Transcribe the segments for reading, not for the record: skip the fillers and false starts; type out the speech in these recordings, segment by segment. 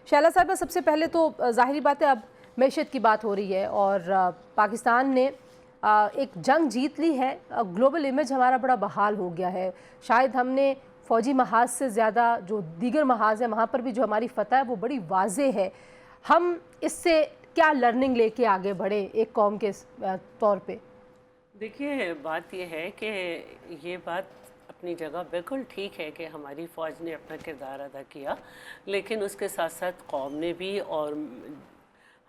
शैला साहब, सबसे पहले तो ज़ाहिरी बात है अब मैशत की बात हो रही है और पाकिस्तान ने एक जंग जीत ली है। ग्लोबल इमेज हमारा बड़ा बहाल हो गया है। शायद हमने फ़ौजी महाज से ज़्यादा जो दीगर महाज है वहाँ पर भी जो हमारी फ़तह है वो बड़ी वाज़े है। हम इससे क्या लर्निंग लेके आगे बढ़े एक कौम के तौर पे? देखिए, बात यह है कि ये बात अपनी जगह बिल्कुल ठीक है कि हमारी फ़ौज ने अपना किरदार अदा किया, लेकिन उसके साथ साथ कौम ने भी, और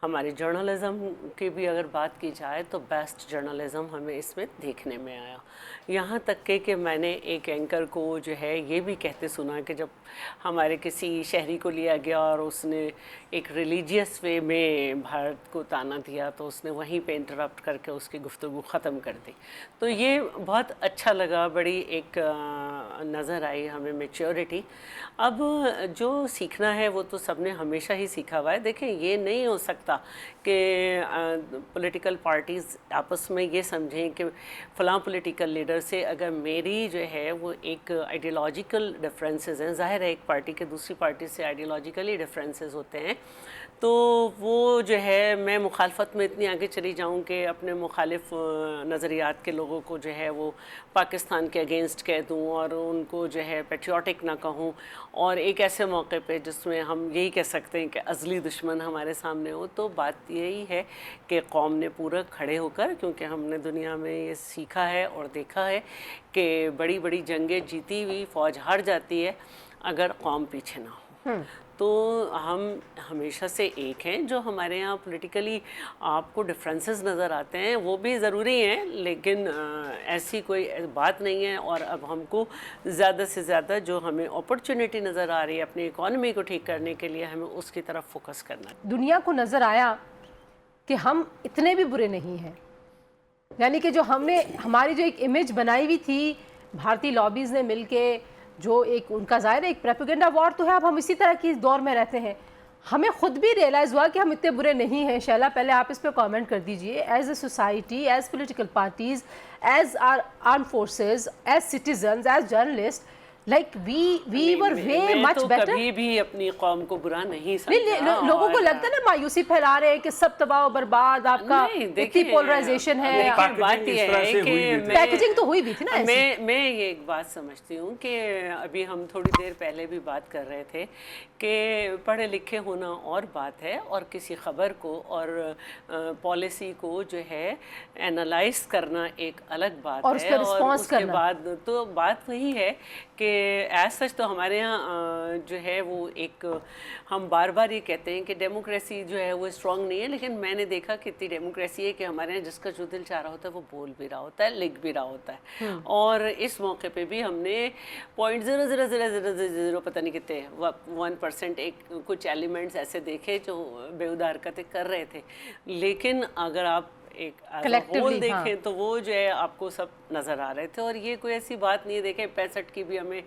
हमारी जर्नलिज़म की भी अगर बात की जाए तो बेस्ट जर्नलिज़म हमें इसमें देखने में आया। यहाँ तक कि मैंने एक एंकर को जो है ये भी कहते सुना कि जब हमारे किसी शहरी को लिया गया और उसने एक रिलीजियस वे में भारत को ताना दिया तो उसने वहीं पे इंटरप्ट करके उसकी गुफ्तगू ख़त्म कर दी। तो ये बहुत अच्छा लगा, बड़ी एक नज़र आई हमें मैच्योरिटी। अब जो सीखना है वो तो सबने हमेशा ही सीखा हुआ है। देखें, ये नहीं हो सकता कि पॉलिटिकल पार्टीज़ आपस में ये समझें कि फ़लाँ पॉलिटिकल लीडर से अगर मेरी जो है वो एक आइडियोलॉजिकल डिफरेंसेस हैं, ज़ाहिर है एक पार्टी के दूसरी पार्टी से आइडियोलॉजिकली डिफरेंसेस होते हैं, तो वो जो है मैं मुखालफत में इतनी आगे चली जाऊं कि अपने मुखालिफ नज़रियात के लोगों को जो है वो पाकिस्तान के अगेंस्ट कह दूं और उनको जो है पेट्रियाटिक ना कहूं, और एक ऐसे मौके पे जिसमें हम यही कह सकते हैं कि अज़ली दुश्मन हमारे सामने हो। तो बात यही है कि कौम ने पूरा खड़े होकर, क्योंकि हमने दुनिया में ये सीखा है और देखा है कि बड़ी बड़ी जंगें जीती हुई फ़ौज हार जाती है अगर कौम पीछे ना हो। तो हम हमेशा से एक हैं। जो हमारे यहाँ पॉलिटिकली आपको डिफरेंसेस नज़र आते हैं वो भी ज़रूरी हैं, लेकिन ऐसी कोई बात नहीं है। और अब हमको ज़्यादा से ज़्यादा जो हमें अपॉर्चुनिटी नज़र आ रही है अपनी इकॉनमी को ठीक करने के लिए, हमें उसकी तरफ फोकस करना है। दुनिया को नज़र आया कि हम इतने भी बुरे नहीं हैं, यानी कि जो हमने हमारी जो एक इमेज बनाई हुई थी भारतीय लॉबीज़ ने मिलके, जो एक उनका ज़ाहिर है एक प्रोपेगेंडा वॉर तो है, अब हम इसी तरह की दौर में रहते हैं। हमें ख़ुद भी रियलाइज़ हुआ कि हम इतने बुरे नहीं हैं। शैला, पहले आप इस पर कमेंट कर दीजिए। As a society, as political parties, as our arm forces, as citizens, as journalist, like we were way much better. कभी भी अपनी कौम को बुरा नहीं समझा। लोगों को लगता है ना मायूसी फैला रहे हैं कि सब तबाह बर्बाद, आपका इतनी पोलराइजेशन है। बात यह है कि पैकेजिंग तो हुई भी थी ना। मैं ये एक बात समझती हूँ कि अभी हम थोड़ी देर पहले भी बात कर रहे थे कि पढ़े लिखे होना और बात है, और किसी ख़बर को और पॉलिसी को जो है एनालाइज करना एक अलग बात और है। और उसके बाद तो बात वही है कि एज सच तो हमारे यहाँ जो है वो एक, हम बार बार ये कहते हैं कि डेमोक्रेसी जो है वो स्ट्रॉन्ग नहीं है, लेकिन मैंने देखा कि इतनी डेमोक्रेसी है कि हमारे यहाँ जिसका जो दिल चाह रहा होता है वो बोल भी रहा होता है, लिख भी रहा होता है। और इस मौके पे भी हमने 0.000000 पता नहीं कितने 1% एक कुछ एलिमेंट्स ऐसे देखे जो बेहुदा हरकतें कर रहे थे, लेकिन अगर आप एक होल देखें तो वो जो है आपको सब नज़र आ रहे थे। और ये कोई ऐसी बात नहीं है। देखें, 65 की भी हमें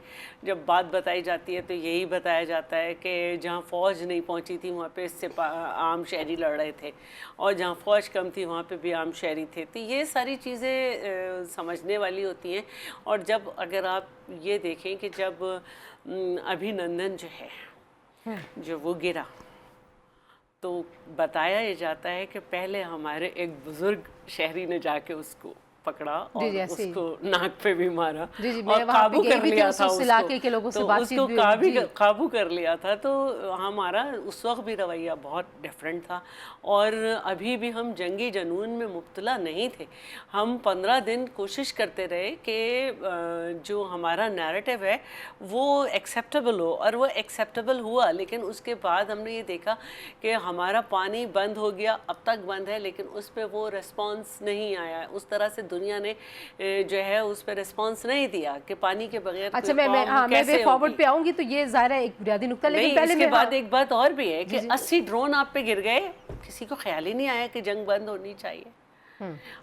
जब बात बताई जाती है तो यही बताया जाता है कि जहाँ फ़ौज नहीं पहुँची थी वहाँ पे इससे आम शहरी लड़ रहे थे, और जहाँ फ़ौज कम थी वहाँ पे भी आम शहरी थे। तो ये सारी चीज़ें समझने वाली होती हैं। और जब अगर आप ये देखें कि जब अभिनंदन जो है जो वो गिरा, तो बताया ये जाता है कि पहले हमारे एक बुजुर्ग शहरी ने जाके उसको पकड़ा और उसको नाक पे भी मारा और काबू कर लिया था उसको काबू कर लिया था। तो हमारा उस वक्त भी रवैया बहुत डिफरेंट था, और अभी भी हम जंगी जनून में मुब्तला नहीं थे। हम 15 दिन कोशिश करते रहे कि जो हमारा नैरेटिव है वो एक्सेप्टेबल हो, और वो एक्सेप्टेबल हुआ। लेकिन उसके बाद हमने ये देखा कि हमारा पानी बंद हो गया, अब तक बंद है, लेकिन उस पर वो रिस्पॉन्स नहीं आया। उस तरह से दुनिया ने जो है उस पर रिस्पांस नहीं दिया कि पानी के बगैर। अच्छा, मैं फॉरवर्ड पे आऊंगी तो ये ज़ाहिर है एक बुनियादी नुक्ता, लेकिन पहले इसके बाद एक बात और भी है कि 80 ड्रोन आप पे गिर गए, किसी को ख्याल ही नहीं आया कि जंग बंद होनी चाहिए।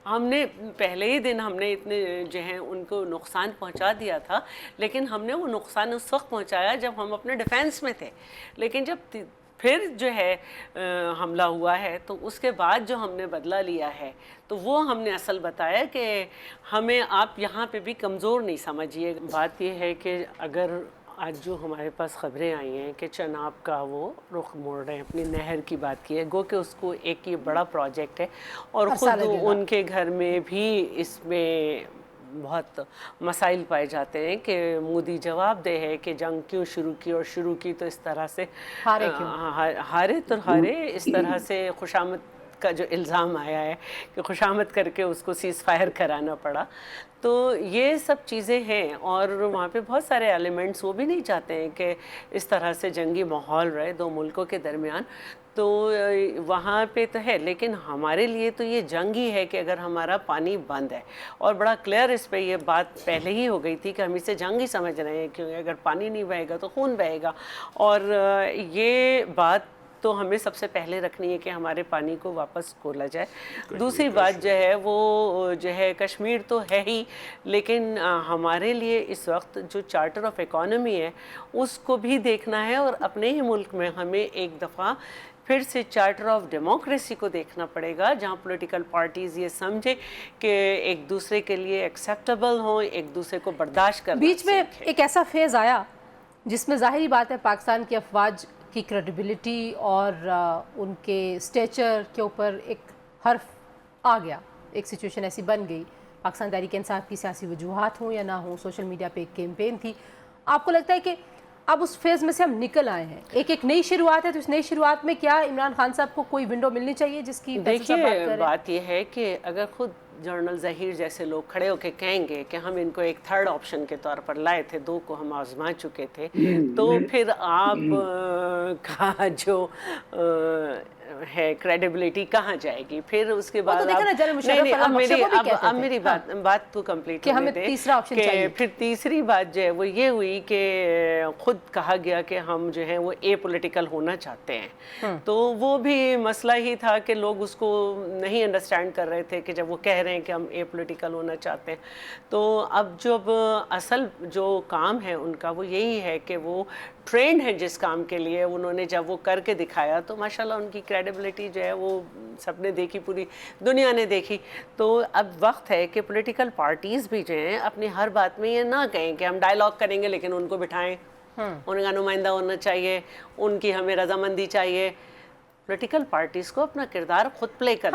हमने पहले ही दिन हमने इतने जो है उनको नुकसान पहुंचा दिया था, लेकिन हमने वो नुकसान उस वक्त पहुंचाया जब हम अपने डिफेंस में थे। लेकिन जब फिर जो है हमला हुआ है तो उसके बाद जो हमने बदला लिया है तो वो हमने असल बताया कि हमें आप यहाँ पे भी कमज़ोर नहीं समझिए। बात ये है कि अगर آج جو ہمارے پاس خبریں آئی ہیں کہ چناب کا وہ رخ موڑ رہے ہیں، اپنی نہر کی بات کی ہے، گو کہ اس کو ایک یہ بڑا پروجیکٹ ہے اور عرصہ خود لگے گا۔ ان کے گھر میں بھی اس میں بہت مسائل پائے جاتے ہیں کہ مودی جواب دہ ہے کہ جنگ کیوں شروع کی، اور شروع کی تو اس طرح سے ہارے کیوں؟ ہارے تو ہارے، اس طرح سے خوشامد کا جو الزام آیا ہے کہ خوشامد کر کے اس کو سیز فائر کرانا پڑا، تو یہ سب چیزیں ہیں۔ اور وہاں پہ بہت سارے ایلیمنٹس، وہ بھی نہیں چاہتے ہیں کہ اس طرح سے جنگی ماحول رہے دو ملکوں کے درمیان، تو وہاں پہ تو ہے، لیکن ہمارے لیے تو یہ جنگ ہی ہے کہ اگر ہمارا پانی بند ہے، اور بڑا کلیئر اس پہ یہ بات پہلے ہی ہو گئی تھی کہ ہم اسے جنگ ہی سمجھ رہے ہیں، کیونکہ اگر پانی نہیں بہے گا تو خون بہے گا، اور یہ بات تو ہمیں سب سے پہلے رکھنی ہے کہ ہمارے پانی کو واپس کھولا جائے۔ دوسری بات جو ہے وہ جو ہے کشمیر تو ہے ہی، لیکن ہمارے لیے اس وقت جو چارٹر آف اکانومی ہے اس کو بھی دیکھنا ہے، اور اپنے ہی ملک میں ہمیں ایک دفعہ پھر سے چارٹر آف ڈیموکریسی کو دیکھنا پڑے گا، جہاں پولیٹیکل پارٹیز یہ سمجھے کہ ایک دوسرے کے لیے ایکسیپٹیبل ہوں، ایک دوسرے کو برداشت کرنا بیچ میں سیکھیں۔ ایک ایسا فیز آیا جس میں ظاہری بات ہے پاکستان کی افواج کی کریڈیبلٹی اور ان کے سٹیچر کے اوپر ایک حرف آ گیا، ایک سچویشن ایسی بن گئی، پاکستان تحریک انصاف کی سیاسی وجوہات ہوں یا نہ ہوں، سوشل میڈیا پہ ایک کیمپین تھی۔ آپ کو لگتا ہے کہ اب اس فیز میں سے ہم نکل آئے ہیں، ایک نئی شروعات ہے، تو اس نئی شروعات میں کیا عمران خان صاحب کو کوئی ونڈو ملنی چاہیے جس کی فیصل صاحب بات کر رہے ہیں؟ بات یہ ہے کہ اگر خود جنرل ظہیر جیسے لوگ کھڑے ہو کے کہیں گے کہ ہم ان کو ایک تھرڈ آپشن کے طور پر لائے تھے، دو کو ہم آزما چکے تھے، تو پھر آپ کا جو ہے کریڈیبلٹی کہاں جائے گی؟ پھر اس کے بعد اب میری بات کو کمپلیٹ ہونے دے کہ پھر تیسری بات جو ہے وہ یہ ہوئی کہ خود کہا گیا کہ ہم جو ہے وہ اے پولیٹیکل ہونا چاہتے ہیں، تو وہ بھی مسئلہ ہی تھا کہ لوگ اس کو نہیں انڈرسٹینڈ کر رہے تھے کہ جب وہ کہہ رہے ہیں کہ ہم اے پولیٹیکل ہونا چاہتے ہیں، تو اب جب اصل جو کام ہے ان کا وہ یہی ہے کہ وہ ٹرینڈ ہے جس کام کے لیے، انہوں نے جب وہ کر کے دکھایا تو ماشاءاللہ ان کی کریڈیبلٹی جو ہے وہ سب نے دیکھی، پوری دنیا نے دیکھی۔ تو اب وقت ہے کہ پولیٹیکل پارٹیز بھی جو ہیں اپنی ہر بات میں یہ نہ کہیں کہ ہم ڈائیلاگ کریں گے لیکن ان کو بٹھائیں، ان کا نمائندہ ہونا چاہیے، ان کی ہمیں رضامندی چاہیے۔ پولیٹیکل پارٹیز کو اپنا کردار خود پلے کرنا